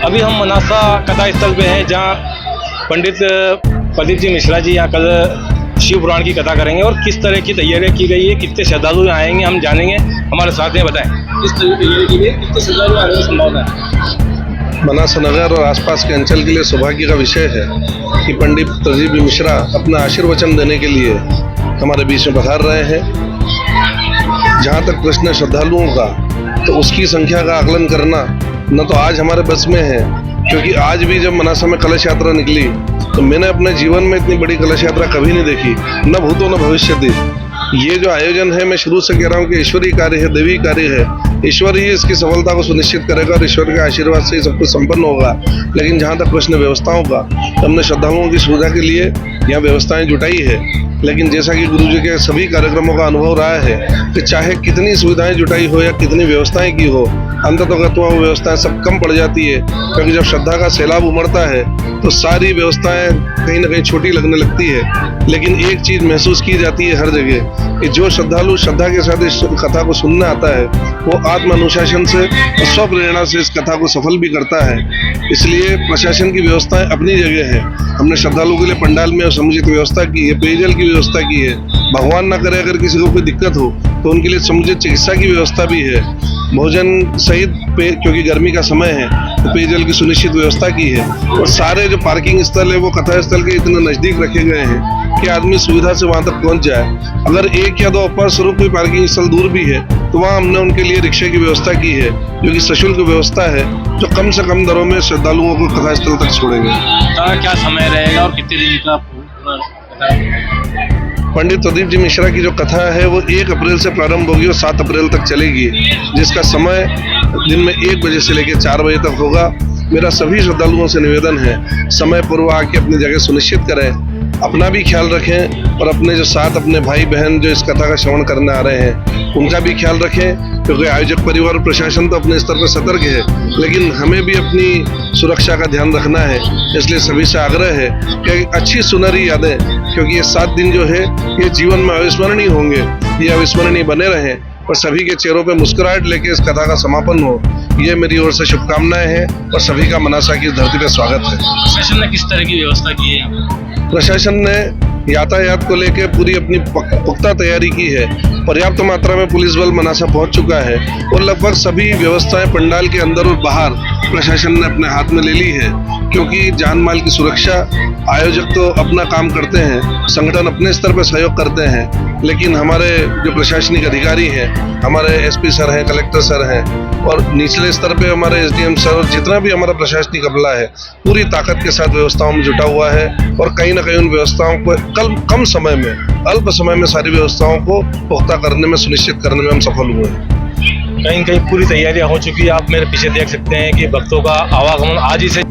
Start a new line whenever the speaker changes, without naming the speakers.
अभी हम मनासा कथा स्थल पे हैं, जहां पंडित प्रदीप जी मिश्रा जी यहाँ कल शिव पुराण की कथा करेंगे और किस तरह की तैयारियां की गई है, कितने श्रद्धालु आएंगे हम जानेंगे। हमारे साथ में बताएं किस तरह की तैयारी की गई, कितने श्रद्धालु आने की संभावना है।
मनासा नगर और आसपास के अंचल के लिए सौभाग्य का विषय है कि पंडित प्रदीप जी मिश्रा अपना आशीर्वचन देने के लिए हमारे बीच में पधार रहे हैं। जहाँ तक प्रश्न श्रद्धालुओं का, तो उसकी संख्या का आकलन करना न तो आज हमारे बस में है, क्योंकि आज भी जब मनासा में कलश यात्रा निकली तो मैंने अपने जीवन में इतनी बड़ी कलश यात्रा कभी नहीं देखी, न भूतो न भविष्यति। ये जो आयोजन है, मैं शुरू से कह रहा हूँ कि ईश्वरीय कार्य है, दैवी कार्य है। ईश्वर ही इसकी सफलता को सुनिश्चित करेगा और ईश्वर के आशीर्वाद से ही सब कुछ संपन्न होगा। लेकिन जहाँ तक प्रश्न व्यवस्थाओं का, तो हमने श्रद्धालुओं की सुविधा के लिए यहाँ व्यवस्थाएं जुटाई है। लेकिन जैसा कि गुरु जी के सभी कार्यक्रमों का अनुभव रहा है कि चाहे कितनी सुविधाएं जुटाई हो या कितनी व्यवस्थाएं की हो, अंततः वो व्यवस्थाएं सब कम पड़ जाती है। क्योंकि जब श्रद्धा का सैलाब उमड़ता है तो सारी व्यवस्थाएं कहीं ना कहीं छोटी लगने लगती है। लेकिन एक चीज महसूस की जाती है हर जगह कि जो श्रद्धालु श्रद्धा के साथ इस कथा को सुनने आता है, वो आत्म अनुशासन से और स्वप्रेरणा से इस कथा को सफल भी करता है। इसलिए प्रशासन की व्यवस्थाएं अपनी जगह है। हमने श्रद्धालुओं के लिए पंडाल में समुचित व्यवस्था की है, पेयजल की व्यवस्था की है। भगवान ना करे अगर किसी को कोई दिक्कत हो तो उनके लिए समुचित चिकित्सा की व्यवस्था भी है। भोजन सहित क्योंकि गर्मी का समय है तो पेयजल की सुनिश्चित व्यवस्था की है। और सारे जो पार्किंग स्थल है वो कथा स्थल के इतने नजदीक रखे गए हैं कि आदमी सुविधा से वहां तक पहुंच जाए। अगर एक या दो अपर स्वरूप कोई पार्किंग स्थल दूर भी है तो वहां हमने उनके लिए रिक्शा की व्यवस्था की है, जो कि सशुल्क व्यवस्था है, जो कम से कम दरों में श्रद्धालुओं को कथा स्थल तक छोड़ेंगे।
क्या समय रहेगा और कितने दिन का?
पंडित प्रदीप जी मिश्रा की जो कथा है वो 1 अप्रैल से प्रारंभ होगी और 7 अप्रैल तक चलेगी, जिसका समय दिन में 1 बजे से लेकर 4 बजे तक होगा। मेरा सभी श्रद्धालुओं से निवेदन है, समय पूर्व आके अपनी जगह सुनिश्चित करें, अपना भी ख्याल रखें और अपने जो साथ अपने भाई बहन जो इस कथा का श्रवण करने आ रहे हैं उनका भी ख्याल रखें। क्योंकि आयोजक परिवार और प्रशासन तो अपने स्तर पर सतर्क है, लेकिन हमें भी अपनी सुरक्षा का ध्यान रखना है। इसलिए सभी से आग्रह है कि अच्छी सुनहरी यादें, क्योंकि ये 7 दिन जो है ये जीवन में अविस्मरणीय होंगे, ये अविस्मरणीय बने रहें और सभी के चेहरों पे मुस्कुराहट लेके इस कथा का समापन हो, ये मेरी ओर से शुभकामनाएं हैं और सभी का मनासा की धरती पे स्वागत है।
प्रशासन ने किस तरह की व्यवस्था की है?
प्रशासन ने यातायात को लेकर पूरी अपनी पुख्ता तैयारी की है। पर्याप्त मात्रा में पुलिस बल मनासा पहुंच चुका है और लगभग सभी व्यवस्थाएं पंडाल के अंदर और बाहर प्रशासन ने अपने हाथ में ले ली है। क्योंकि जान माल की सुरक्षा, आयोजक तो अपना काम करते हैं, संगठन अपने स्तर पर सहयोग करते हैं, लेकिन हमारे जो प्रशासनिक अधिकारी हैं, हमारे एसपी सर हैं, कलेक्टर सर हैं और निचले स्तर पे हमारे एसडीएम सर और जितना भी हमारा प्रशासनिक अमला है, पूरी ताकत के साथ व्यवस्थाओं में जुटा हुआ है। और कहीं ना कहीं उन व्यवस्थाओं को कम समय में, अल्प समय में सारी व्यवस्थाओं को पुख्ता करने में, सुनिश्चित करने में हम सफल हुए हैं।
कहीं कहीं पूरी तैयारियां हो चुकी है। आप मेरे पीछे देख सकते हैं कि भक्तों का आवागमन आज ही से